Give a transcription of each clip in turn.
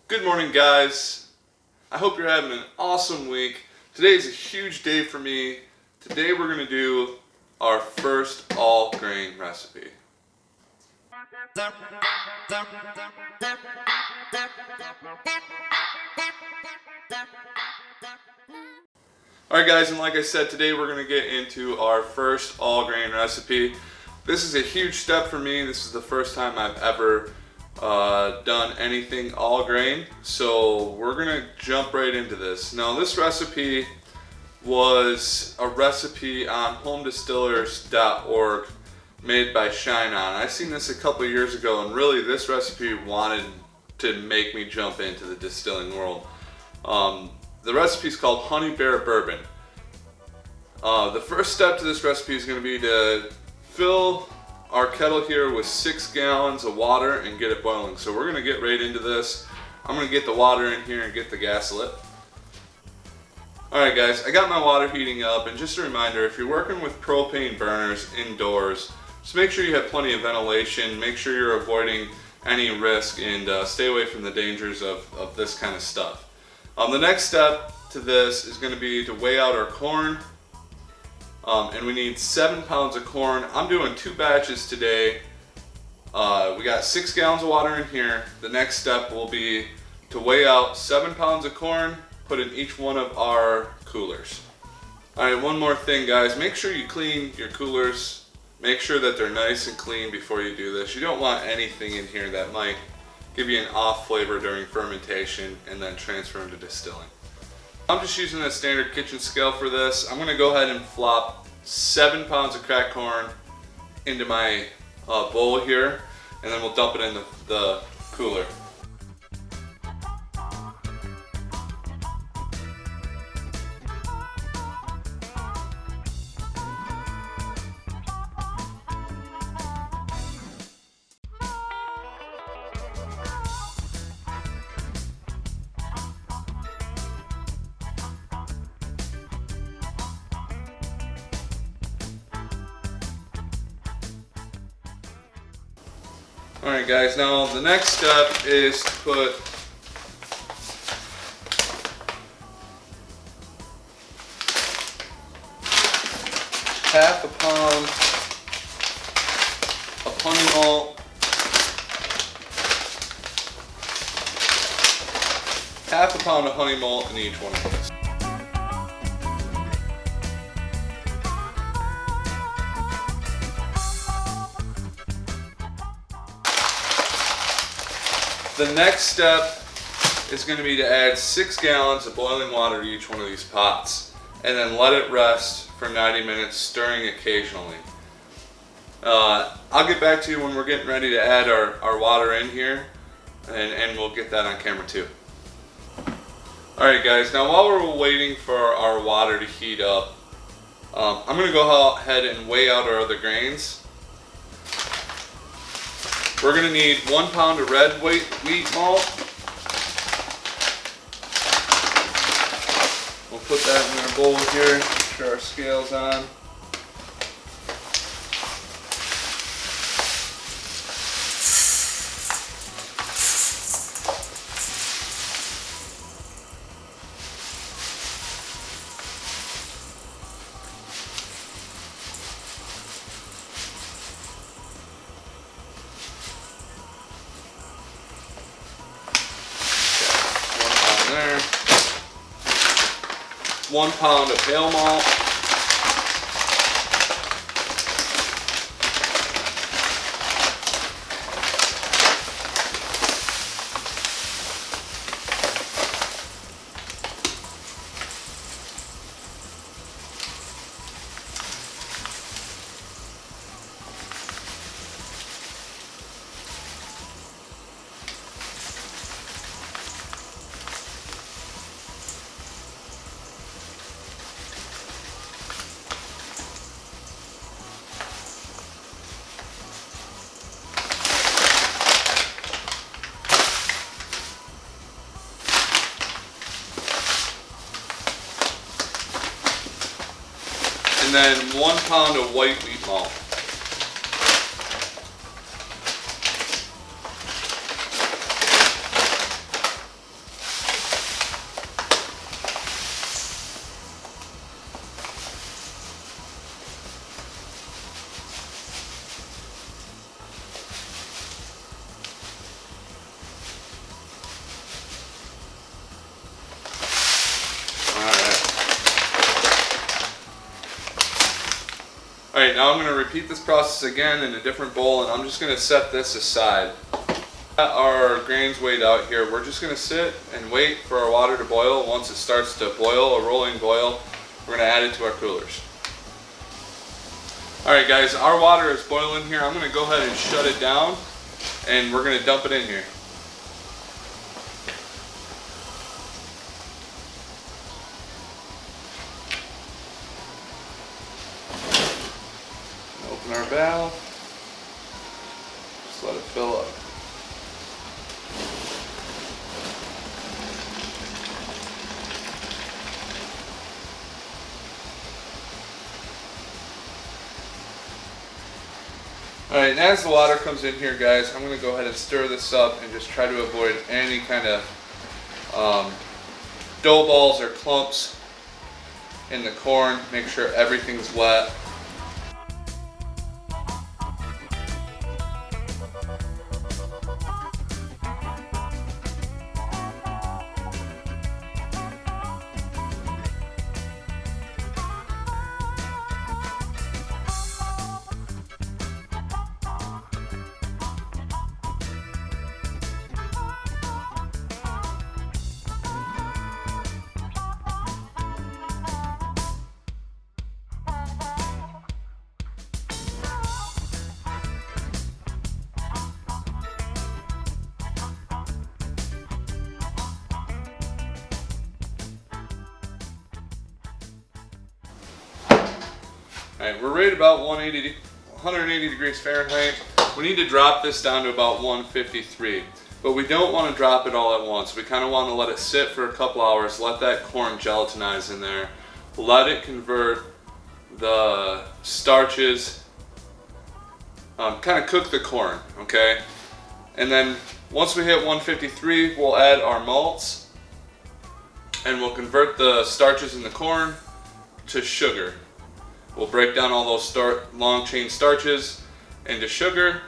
Good morning, guys. I hope you're having an awesome week. Today is a huge day for me. Today we're going to do our first all grain recipe. Alright guys, and like I said, today we're going to get into our first all grain recipe. This is a huge step for me. This is the first time I've ever done anything all grain, so we're gonna jump right into this. Now, this recipe was a recipe on homedistillers.org made by Shine On. I seen this a couple years ago, and really this recipe wanted to make me jump into the distilling world. The recipe is called Honey Bear Bourbon. The first step to this recipe is going to be to fill our kettle here with 6 gallons of water and get it boiling. So we're going to get right into this. I'm going to get the water in here and get the gas lit. Alright guys, I got my water heating up, and just a reminder, if you're working with propane burners indoors, just make sure you have plenty of ventilation, make sure you're avoiding any risk, and stay away from the dangers of this kind of stuff. The next step to this is going to be to weigh out our corn. And we need 7 pounds of corn. I'm doing 2 batches today. We got 6 gallons of water in here. The next step will be to weigh out 7 pounds of corn, put in each one of our coolers. Alright, one more thing guys, make sure you clean your coolers. Make sure that they're nice and clean before you do this. You don't want anything in here that might give you an off flavor during fermentation and then transfer into distilling. I'm just using a standard kitchen scale for this. I'm going to go ahead and flop 7 pounds of cracked corn into my bowl here, and then we'll dump it in the cooler. Alright guys, now the next step is to put half a pound of honey malt, half a pound of honey malt in each one of these. The next step is going to be to add 6 gallons of boiling water to each one of these pots, and then let it rest for 90 minutes, stirring occasionally. I'll get back to you when we're getting ready to add our water in here, and we'll get that on camera too. Alright guys, now while we're waiting for our water to heat up, I'm going to go ahead and weigh out our other grains. We're going to need 1 pound of red wheat malt. We'll put that in our bowl here, make sure our scale's on. There. 1 pound of pale malt. and then 1 pound of white wheat malt. Alright, now I'm going to repeat this process again in a different bowl, and I'm just going to set this aside. Got our grains weighed out here. We're just going to sit and wait for our water to boil. Once it starts to boil, a rolling boil, we're going to add it to our coolers. Alright guys, our water is boiling here. I'm going to go ahead and shut it down, and we're going to dump it in here. Open our valve, just let it fill up. Alright, and as the water comes in here, guys, I'm going to go ahead and stir this up and just try to avoid any kind of dough balls or clumps in the corn. Make sure everything's wet. Alright, we're right about 180 degrees Fahrenheit. We need to drop this down to about 153, but we don't want to drop it all at once. We kind of want to let it sit for a couple hours, let that corn gelatinize in there, let it convert the starches, kind of cook the corn, okay? And then once we hit 153, we'll add our malts, and we'll convert the starches in the corn to sugar. We'll break down all those long chain starches into sugar,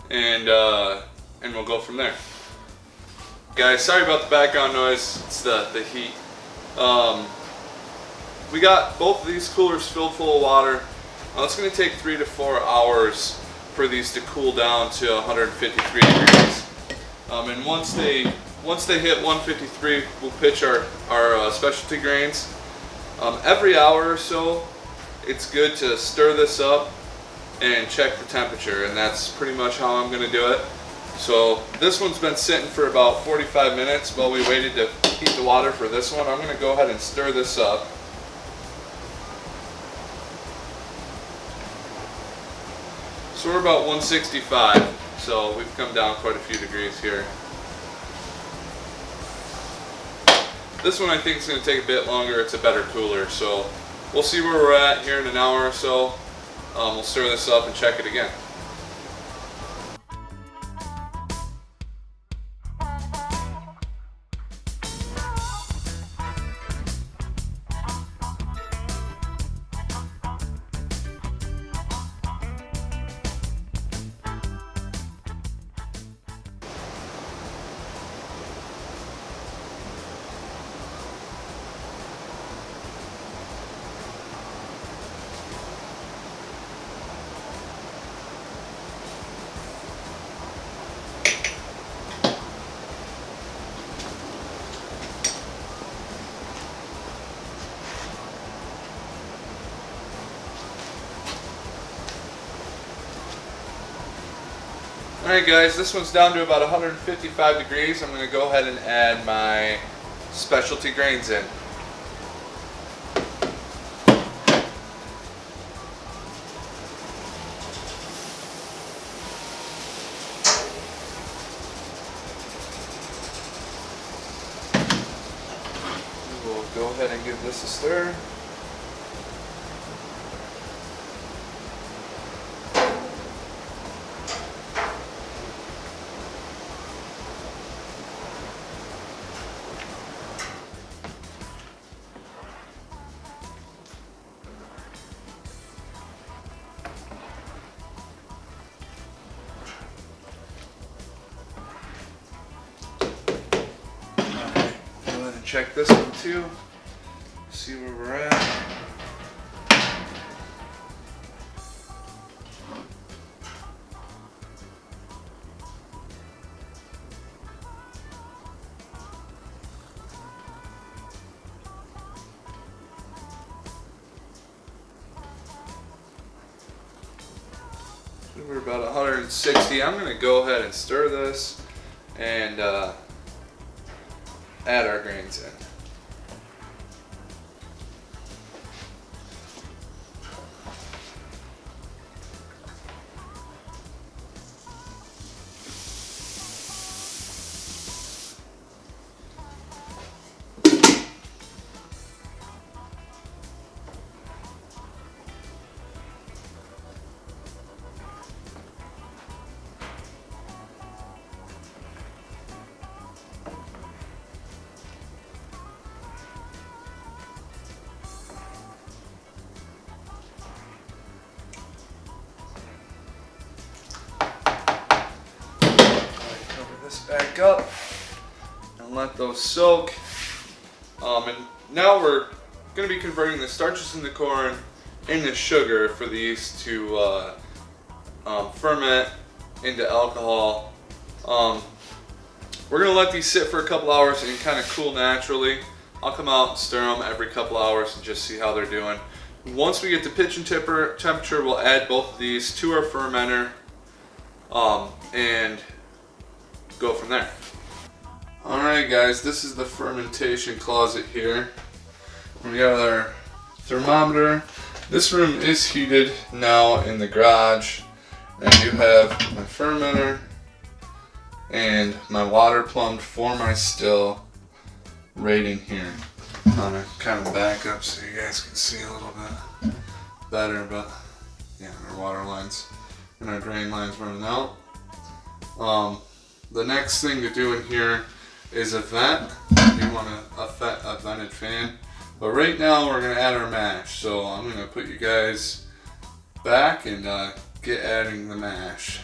and we'll go from there. Guys, sorry about the background noise. It's the heat. We got both of these coolers filled full of water. It's going to take 3 to 4 hours for these to cool down to 153 degrees. And once they hit 153, we'll pitch our specialty grains. Every hour or so, it's good to stir this up and check the temperature, and that's pretty much how I'm going to do it. So this one's been sitting for about 45 minutes while we waited to heat the water for this one. I'm going to go ahead and stir this up. So we're about 165, so we've come down quite a few degrees here. This one I think is going to take a bit longer. It's a better cooler, so we'll see where we're at here in an hour or so. We'll stir this up and check it again. Alright guys, this one's down to about 155 degrees. I'm going to go ahead and add my specialty grains in. We'll go ahead and give this a stir. Check this one too, see where we're at. We're about 160. I'm gonna go ahead and stir this and add our grains in. Back up and let those soak. And now we're going to be converting the starches in the corn into sugar for the yeast to ferment into alcohol. We're going to let these sit for a couple hours and kind of cool naturally. I'll come out and stir them every couple hours and just see how they're doing. Once we get to pitch and temperature, we'll add both of these to our fermenter and go from there. Alright guys, this is the fermentation closet here. We got our thermometer. This room is heated now in the garage. And I do have my fermenter and my water plumbed for my still right in here. I'm gonna kind of back up so you guys can see a little bit better, but yeah, our water lines and our drain lines running out. The next thing to do in here is a vent. You want a vented fan. But right now we're going to add our mash. So I'm going to put you guys back and get adding the mash.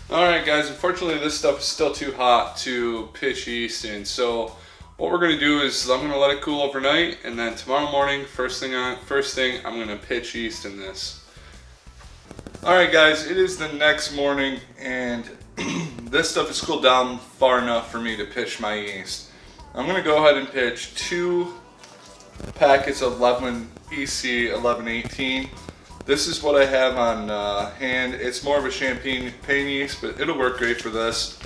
Alright guys, unfortunately this stuff is still too hot to pitch yeast in, so what we're going to do is I'm going to let it cool overnight, and then tomorrow morning, first thing I'm going to pitch yeast in this. Alright guys, it is the next morning, and this stuff has cooled down far enough for me to pitch my yeast. I'm going to go ahead and pitch 2 packets of 11 EC 1118. This is what I have on hand. It's more of a champagne yeast, but it'll work great for this.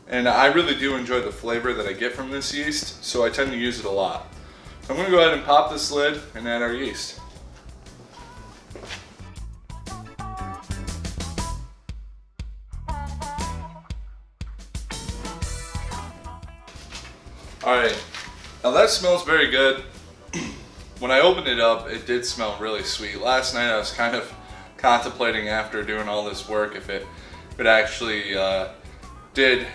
And I really do enjoy the flavor that I get from this yeast, so I tend to use it a lot. So I'm going to go ahead and pop this lid and add our yeast. Alright, now that smells very good. When I opened it up, it did smell really sweet. Last night I was kind of contemplating, after doing all this work, if it actually did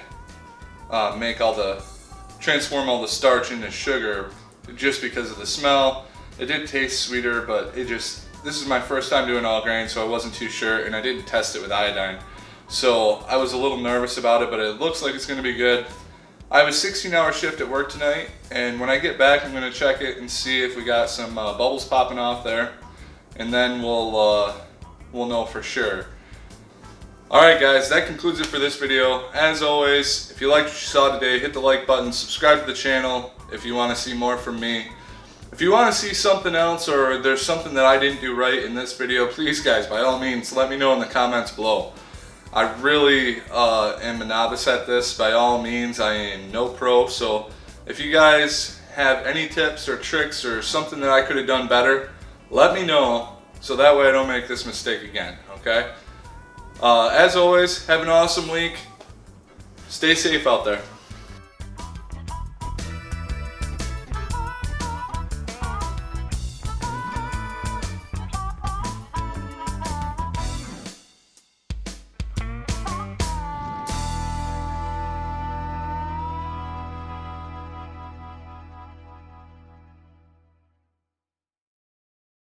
transform all the starch into sugar, just because of the smell. It did taste sweeter, but this is my first time doing all grain, so I wasn't too sure, and I didn't test it with iodine. So I was a little nervous about it, but it looks like it's going to be good. I have a 16-hour shift at work tonight, and when I get back I'm going to check it and see if we got some bubbles popping off there, and then we'll know for sure. Alright guys, that concludes it for this video. As always, if you liked what you saw today, hit the like button, subscribe to the channel if you want to see more from me. If you want to see something else, or there's something that I didn't do right in this video, please guys, by all means, let me know in the comments below. I really am a novice at this. By all means, I am no pro, so if you guys have any tips or tricks or something that I could have done better, let me know, so that way I don't make this mistake again, okay? As always, have an awesome week. Stay safe out there.